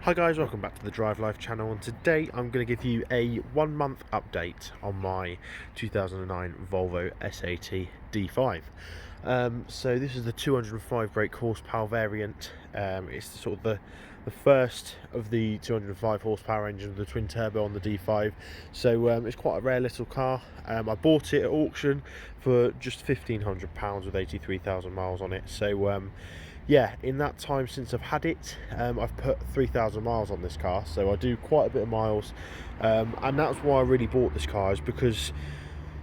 Hi guys, welcome back to the Drive Life channel, and today I'm going to give you a 1 month update on my 2009 Volvo S80 D5. So this is the 205 brake horsepower variant. It's sort of the first of the 205 horsepower engine with the twin turbo on the D5. So it's quite a rare little car. I bought it at auction for just £1,500 with 83,000 miles on it. So yeah, in that time since I've had it, I've put 3,000 miles on this car, so I do quite a bit of miles, and that's why I really bought this car, is because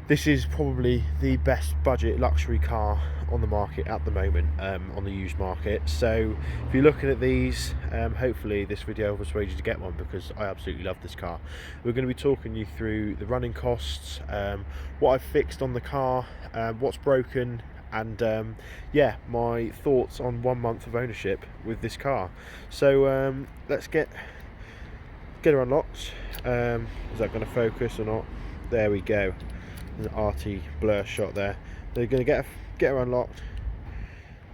this is probably the best budget luxury car on the market at the moment, on the used market. So if you're looking at these, hopefully this video will persuade you to get one, because I absolutely love this car. We're going to be talking you through the running costs, what I've fixed on the car, what's broken, and yeah, my thoughts on 1 month of ownership with this car. So let's get her unlocked. Is that going to focus or not? There we go. There's an RT blur shot there. They're going to get her unlocked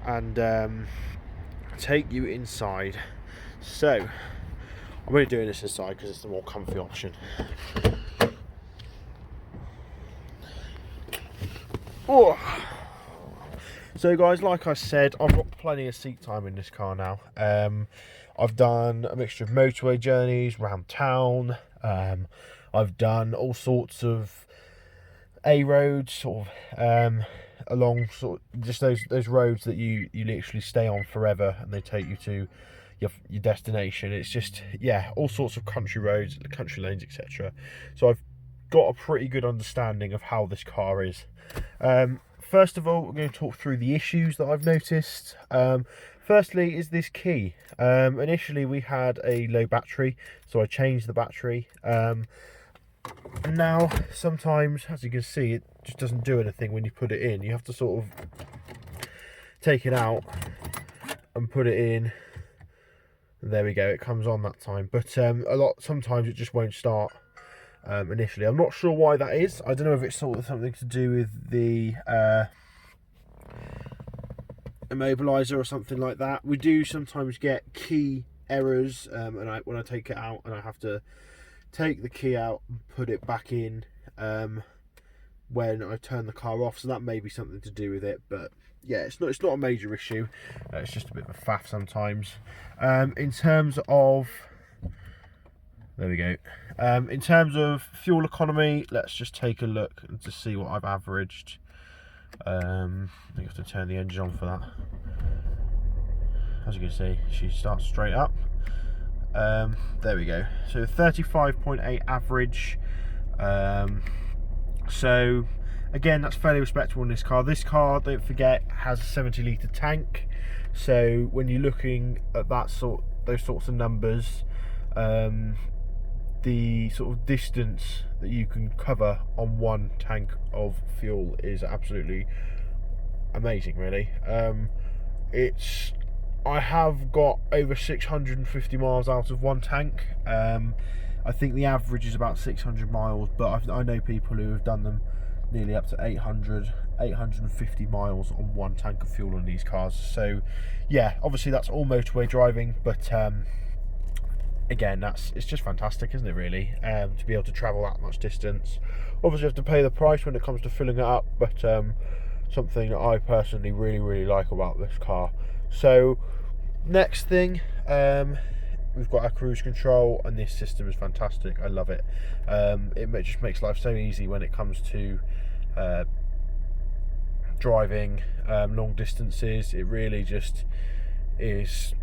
and take you inside. So I'm only doing this inside because it's the more comfy option. Oh. So guys, like I said, I've got plenty of seat time in this car now. I've done a mixture of motorway journeys around town. I've done all sorts of A roads, sort of along sort of just those roads that you literally stay on forever and they take you to your destination. It's just, yeah, all sorts of country roads, country lanes, etc. So I've got a pretty good understanding of how this car is. First of all, we're going to talk through the issues that I've noticed. Firstly is this key. Initially we had a low battery, so I changed the battery. And now sometimes, as you can see, it just doesn't do anything when you put it in. You have to sort of take it out and put it in. And there we go, it comes on that time. But sometimes it just won't start. Initially, I'm not sure why that is. I don't know if it's sort of something to do with the immobilizer or something like that. We do sometimes get key errors, and when I take it out, and I have to take the key out and put it back in when I turn the car off. So that may be something to do with it, but yeah, it's not a major issue. It's just a bit of a faff sometimes. In terms of There we go. In terms of fuel economy, let's just take a look and to see what I've averaged. I think I have to turn the engine on for that. As you can see, she starts straight up. There we go. So 35.8 average. So again, that's fairly respectable in this car. This car, don't forget, has a 70-litre tank. So when you're looking at those sorts of numbers, the sort of distance that you can cover on one tank of fuel is absolutely amazing, really. I have got over 650 miles out of one tank. I think the average is about 600 miles, but I know people who have done them nearly up to 850 miles on one tank of fuel on these cars. So yeah, obviously that's all motorway driving, but again, it's just fantastic, isn't it, really, to be able to travel that much distance. Obviously you have to pay the price when it comes to filling it up, but something that I personally really like about this car. So next thing, we've got our cruise control, and this system is fantastic. I love it. It just makes life so easy when it comes to driving long distances. It really just is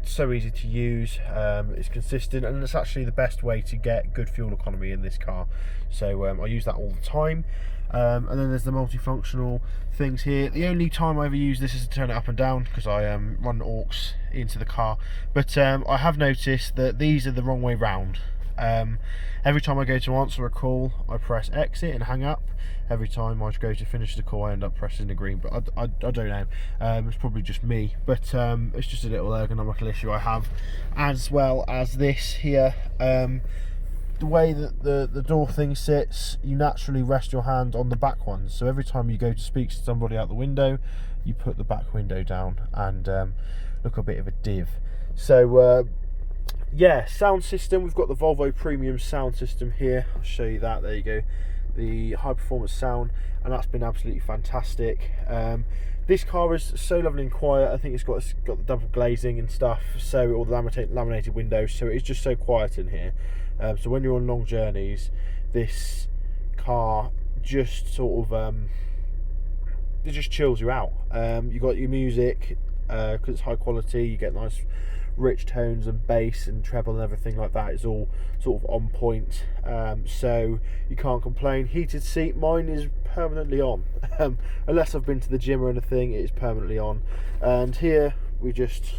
so easy to use. It's consistent, and it's actually the best way to get good fuel economy in this car. So I use that all the time. And then there's the multifunctional things here. The only time I ever use this is to turn it up and down, because I run aux into the car. But I have noticed that these are the wrong way round. Every time I go to answer a call, I press exit and hang up. Every time I go to finish the call, I end up pressing the green, but I don't know. It's probably just me, but it's just a little ergonomical issue I have, as well as this here. The way that the door thing sits, you naturally rest your hand on the back ones, so every time you go to speak to somebody out the window, you put the back window down and look a bit of a div. So yeah, sound system, we've got the Volvo premium sound system here. I'll show you that. There you go, the high performance sound, and that's been absolutely fantastic. This car is so lovely and quiet. I think it's got the double glazing and stuff, so all the laminated windows, so it's just so quiet in here. So when you're on long journeys, this car just sort of it just chills you out. You got your music, because it's high quality, you get nice rich tones and bass and treble and everything like that is all sort of on point, so you can't complain. Heated seat, mine is permanently on. Unless I've been to the gym or anything, it is permanently on. And here we just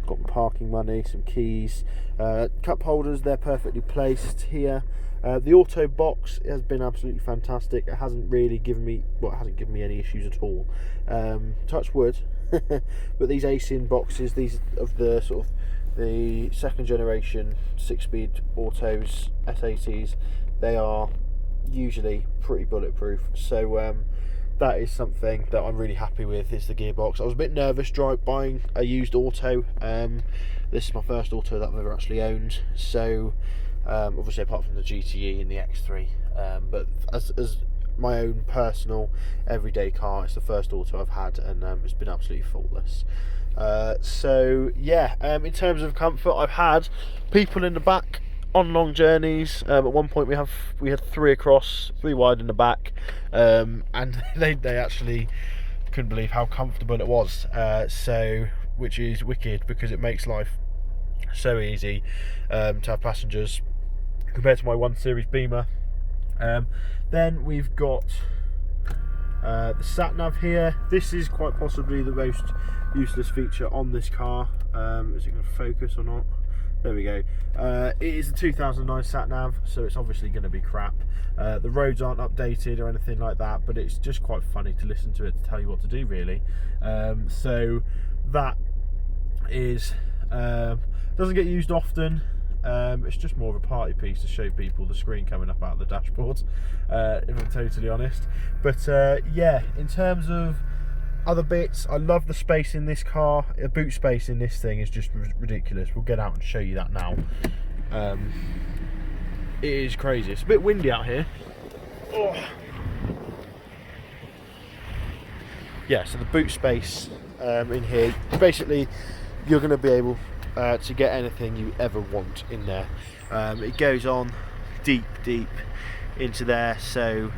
got parking money, some keys, cup holders, they're perfectly placed here. The auto box has been absolutely fantastic. It hasn't really given me, well, it hasn't given me any issues at all. Touch wood. But these ACIN boxes, these of the sort of the second generation 6-speed autos, S80s, they are usually pretty bulletproof. So that is something that I'm really happy with, is the gearbox. I was a bit nervous buying a used auto. This is my first auto that I've ever actually owned. So obviously apart from the GTE and the X3, but as my own personal everyday car, it's the first auto I've had, and it's been absolutely faultless. So yeah, in terms of comfort, I've had people in the back on long journeys. At one point we had 3 across, 3 wide in the back, and they actually couldn't believe how comfortable it was. So which is wicked, because it makes life so easy to have passengers compared to my 1 Series Beamer. Then we've got the Sat-Nav here. This is quite possibly the most useless feature on this car. Is it going to focus or not? There we go. It is a 2009 Sat-Nav, so it's obviously going to be crap. The roads aren't updated or anything like that, but it's just quite funny to listen to it to tell you what to do, really. So that is doesn't get used often. It's just more of a party piece to show people the screen coming up out of the dashboard, if I'm totally honest. But yeah, in terms of other bits, I love the space in this car. The boot space in this thing is just ridiculous. We'll get out and show you that now. It is crazy. It's a bit windy out here. Oh. Yeah, so the boot space in here, basically you're going to be able to get anything you ever want in there. It goes on deep into there, so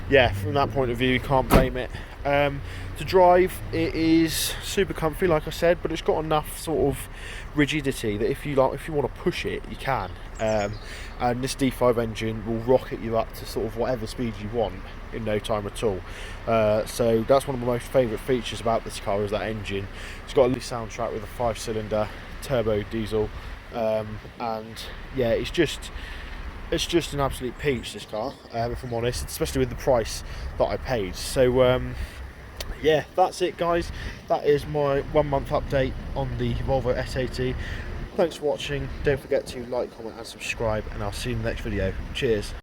yeah, from that point of view you can't blame it. To drive, it is super comfy, like I said, but it's got enough sort of rigidity that if you want to push it, you can. And this D5 engine will rocket you up to sort of whatever speed you want in no time at all. So that's one of my most favourite features about this car, is that engine. It's got a lovely soundtrack with a 5-cylinder turbo diesel, and yeah, it's just an absolute peach, this car, if I'm honest, especially with the price that I paid. So yeah, that's it, guys. That is my 1 month update on the Volvo S80. Thanks for watching. Don't forget to like, comment and subscribe, and I'll see you in the next video. Cheers.